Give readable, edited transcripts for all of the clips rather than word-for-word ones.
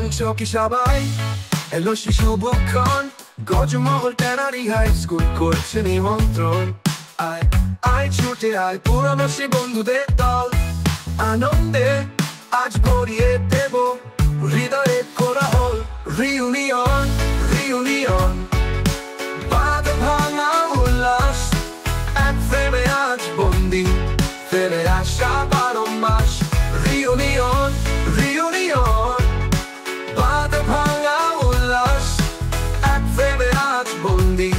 মঞ্চ কি সবাই এলো শিশুবক্ষণ গজমহল ট্যানারি হাই স্কুল করছে নিমন্ত্রণ আয় আয় ছুটে আয় পুরনো সে বন্ধুদের দল আনন্দে আজ ভরিয়ে দেব হৃদয়ে কোলাহল রিউনিয়ন রিউনিয়ন বাদ ভাঙা উল্লাস এক ফ্রেমে আজ বন্দি ফেলে আসা 12 মাস রিউনিয়ন রিউনিয়ন বাদ ভাঙা উল্লাস এক ফ্রেমে আজ বন্দি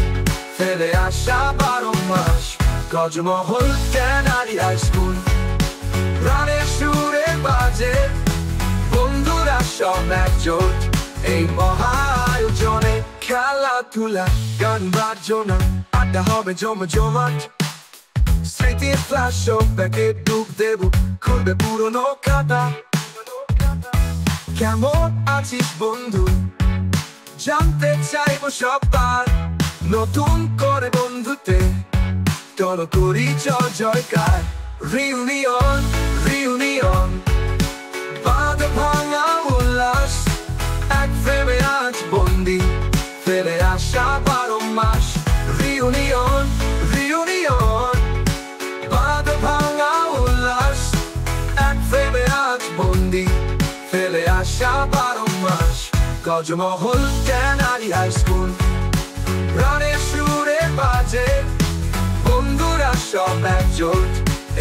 ফেলে আসা 12 মাস গজমহল ট্যানারি হাই স্কুল প্রাণের সুরে বাজে বন্ধুরা সব একজোট এই মহা আয়োজনে খেলাধুলা গান বাজনা আড্ডা হবে জমজমাট স্মৃতির ফ্ল্যাশ ব্যাকে ডুব দেব খুলবে পুরনো খাতা কেমন আছিস বন্ধু জানতে চাইবো সবার নতুন করে বন্ধুতে চলো করি জয় জয়কার রিউনিয়ন রিউনিয়ন বাদ ভাঙা উল্লাস এক ফ্রেমে আজ বন্দি ফেলে আসা 12 মাস রিউনিয়ন রিউনিয়ন বাদ ভাঙা উল্লাস এক ফ্রেমে আজ বন্দি ফেলে আসা 12 মাস গজমহল ট্যানারি হাই স্কুল প্রাণের সুরে বাজে বন্ধুরা সব একজোট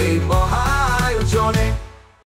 এই মহা আয়োজনে